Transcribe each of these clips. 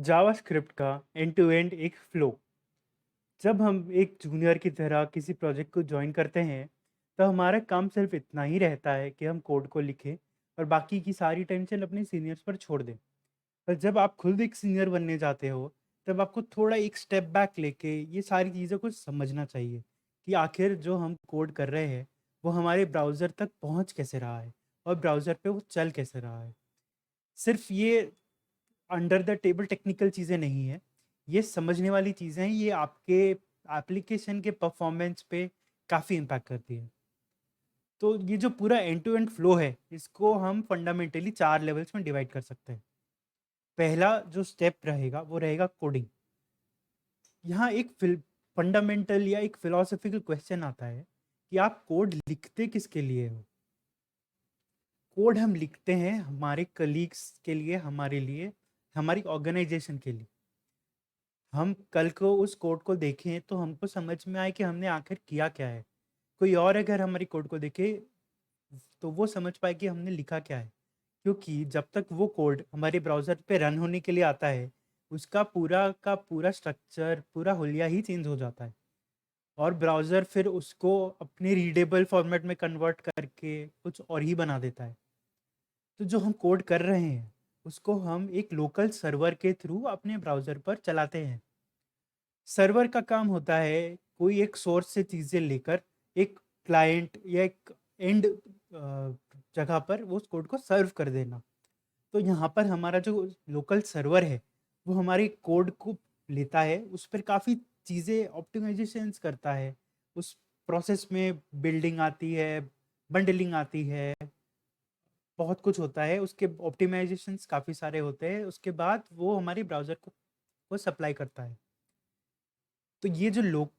JavaScript का and to and एक flow. जब हम एक जूनियर की तरह किसी प्रोजेक्ट को ज्वाइन करते हैं, तो हमारा काम सिर्फ इतना ही रहता है कि हम कोड को लिखें और बाकी की सारी टेंशन अपने सीनियर्स पर छोड़ दें। पर जब आप खुद एक सीनियर बनने जाते हो, तब आपको थोड़ा एक स्टेप बैक लेके ये सारी चीज़ों को समझना चाहिए कि आखिर जो हम कोड कर रहे हैं, वो हमारे ब्राउज़र तक पहुंच कैसे रहा है और ब्राउज़र पे वो चल कैसे रहा है। सिर्फ ये अंडर द टेबल टेक्निकल चीज़ें नहीं हैं, ये समझने वाली चीज़ें हैं, ये आपके एप्लीकेशन के परफॉर्मेंस पे काफ़ी इम्पैक्ट करती है। तो ये जो पूरा एंड टू एंड फ्लो है, इसको हम फंडामेंटली 4 लेवल्स में डिवाइड कर सकते हैं। पहला जो स्टेप रहेगा, वो रहेगा कोडिंग। यहाँ एक फंडामेंटल या एक फिलॉसफिकल क्वेश्चन आता है कि आप कोड लिखते किसके लिए हो? कोड हम लिखते हैं हमारे कलीग्स के लिए, हमारे लिए, हमारी ऑर्गेनाइजेशन के लिए। हम कल को उस कोड को देखें तो हमको समझ में आए कि हमने आखिर किया क्या है। कोई और अगर हमारी कोड को देखे तो वो समझ पाए कि हमने लिखा क्या है। क्योंकि जब तक वो कोड हमारे ब्राउज़र पे रन होने के लिए आता है, उसका पूरा का पूरा स्ट्रक्चर, पूरा हुलिया ही चेंज हो जाता है और ब्राउज़र फिर उसको अपने रीडेबल फॉर्मेट में कन्वर्ट करके कुछ और ही बना देता है। तो जो हम कोड कर रहे हैं, उसको हम एक लोकल सर्वर के थ्रू अपने ब्राउज़र पर चलाते हैं। सर्वर का काम होता है कोई एक सोर्स से चीज़ें लेकर एक क्लाइंट या एक एंड जगह पर वो उस कोड को सर्व कर देना। तो यहाँ पर हमारा जो लोकल सर्वर है, वो हमारे कोड को लेता है, उस पर काफ़ी चीज़ें ऑप्टिमाइजेशंस करता है। उस प्रोसेस में बिल्डिंग आती है, बंडलिंग आती है, बहुत कुछ होता है। उसके ऑप्टिमाइजेशंस काफ़ी सारे होते हैं। उसके बाद वो हमारे ब्राउज़र को सप्लाई करता है। तो ये जो लोग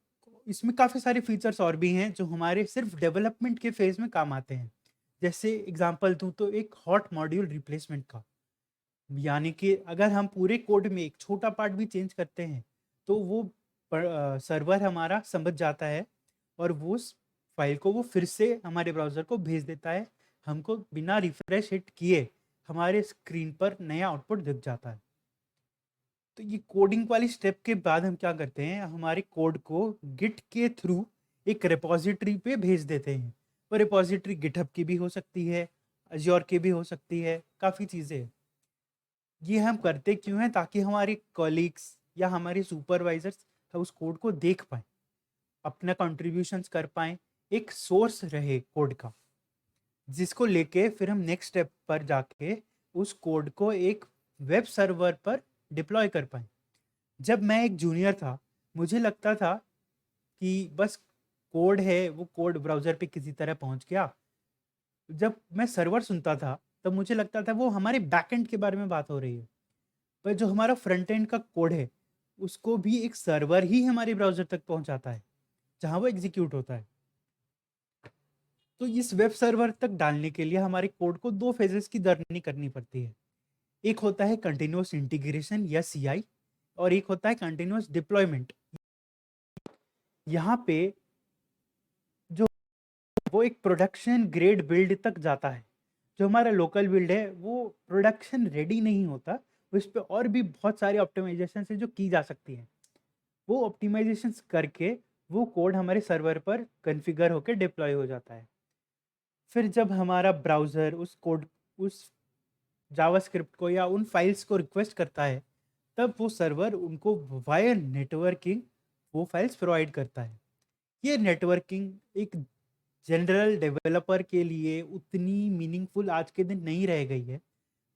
इसमें काफ़ी सारे फीचर्स और भी हैं जो हमारे सिर्फ डेवलपमेंट के फेज़ में काम आते हैं। जैसे एग्ज़ाम्पल दूँ तो एक हॉट मॉड्यूल रिप्लेसमेंट का। यानी कि अगर हम पूरे कोड में एक छोटा पार्ट भी चेंज करते हैं, तो वो सर्वर हमारा समझ जाता है और वो उस फ़ाइल को वो फिर से हमारे ब्राउज़र को भेज देता है। हमको बिना रिफ्रेश हिट किए हमारे स्क्रीन पर नया आउटपुट दिख जाता है। तो ये कोडिंग वाली स्टेप के बाद हम क्या करते हैं, हमारे कोड को गिट के थ्रू एक रिपॉजिटरी पे भेज देते हैं। वो रिपॉजिटरी गिटहब की भी हो सकती है, अज्योर की भी हो सकती है, काफ़ी चीज़ें हैं। ये हम करते क्यों हैं, ताकि हमारे कॉलीग्स या हमारे सुपरवाइजर्स उस कोड को देख पाएँ, अपना कंट्रीब्यूशंस कर पाएँ, एक सोर्स रहे कोड का, जिसको लेके फिर हम नेक्स्ट स्टेप पर जाके उस कोड को एक वेब सर्वर पर डिप्लॉय कर पाएँ। जब मैं एक जूनियर था, मुझे लगता था कि बस कोड है, वो कोड ब्राउज़र पे किसी तरह पहुँच गया। जब मैं सर्वर सुनता था, तब मुझे लगता था वो हमारे बैकएंड के बारे में बात हो रही है। पर जो हमारा फ्रंट एंड का कोड है, उसको भी एक सर्वर ही हमारे ब्राउज़र तक पहुँचाता है, जहाँ वो एग्ज़ीक्यूट होता है। तो इस वेब सर्वर तक डालने के लिए हमारे कोड को 2 फेजेज़ की जर्नी करनी पड़ती है। एक होता है कंटीन्यूअस इंटीग्रेशन या सीआई और एक होता है कंटीन्यूअस डिप्लॉयमेंट। यहाँ पे जो वो एक प्रोडक्शन ग्रेड बिल्ड तक जाता है। जो हमारा लोकल बिल्ड है, वो प्रोडक्शन रेडी नहीं होता, उस पे और भी बहुत सारे ऑप्टिमाइज़ेशंस हैं जो की जा सकती हैं। वो ऑप्टिमाइज़ेशंस करके वो कोड हमारे सर्वर पर कॉन्फ़िगर होके डिप्लॉय हो जाता है। फिर जब हमारा ब्राउज़र उस जावास्क्रिप्ट को या उन फाइल्स को रिक्वेस्ट करता है, तब वो सर्वर उनको वाया नेटवर्किंग वो फाइल्स प्रोवाइड करता है। ये नेटवर्किंग एक जनरल डेवलपर के लिए उतनी मीनिंगफुल आज के दिन नहीं रह गई है,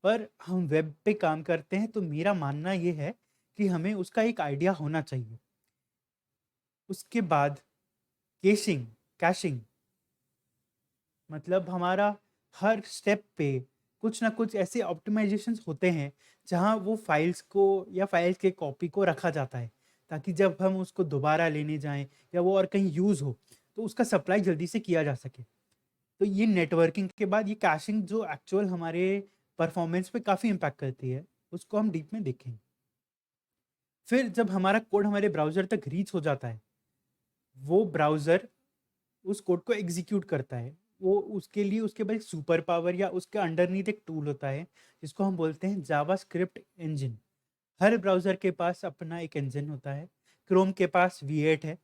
पर हम वेब पे काम करते हैं तो मेरा मानना ये है कि हमें उसका एक आइडिया होना चाहिए। उसके बाद कैशिंग कैशिंग मतलब हमारा हर स्टेप पे कुछ ना कुछ ऐसे ऑप्टिमाइजेशंस होते हैं, जहाँ वो फाइल्स को या फाइल्स के कॉपी को रखा जाता है, ताकि जब हम उसको दोबारा लेने जाएँ या वो और कहीं यूज़ हो, तो उसका सप्लाई जल्दी से किया जा सके। तो ये नेटवर्किंग के बाद ये कैशिंग जो एक्चुअल हमारे परफॉर्मेंस पे काफ़ी इम्पैक्ट करती है, उसको हम डीप में देखेंगे। फिर जब हमारा कोड हमारे ब्राउज़र तक रीच हो जाता है, वो ब्राउज़र उस कोड को एग्ज़ीक्यूट करता है। वो उसके लिए उसके पास एक सुपर पावर या उसके अंडरनीथ एक टूल होता है, जिसको हम बोलते हैं जावास्क्रिप्ट इंजन। हर ब्राउज़र के पास अपना एक इंजन होता है। क्रोम के पास V8 है।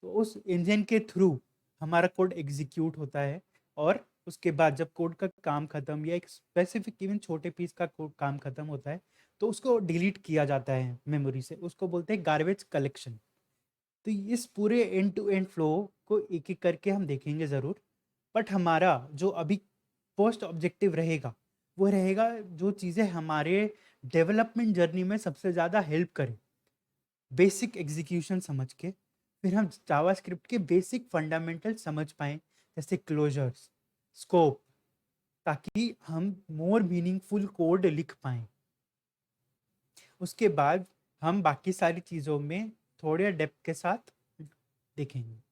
तो उस इंजन के थ्रू हमारा कोड एग्ज़ीक्यूट होता है और उसके बाद जब कोड का काम खत्म या एक स्पेसिफिक इवन छोटे पीस का काम खत्म होता है, तो उसको डिलीट किया जाता है मेमोरी से। उसको बोलते हैं गार्बेज कलेक्शन। तो इस पूरे एंड टू एंड फ्लो को एक-एक करके हम देखेंगे ज़रूर। बट हमारा जो अभी फर्स्ट ऑब्जेक्टिव रहेगा, वो रहेगा जो चीज़ें हमारे डेवलपमेंट जर्नी में सबसे ज़्यादा हेल्प करें। बेसिक एग्ज़ीक्यूशन समझ के, फिर हम जावास्क्रिप्ट के बेसिक फंडामेंटल समझ पाएँ, जैसे क्लोजर्स, स्कोप, ताकि हम मोर मीनिंगफुल कोड लिख पाएँ। उसके बाद हम बाकी सारी चीज़ों में थोड़े डेप्थ के साथ देखेंगे।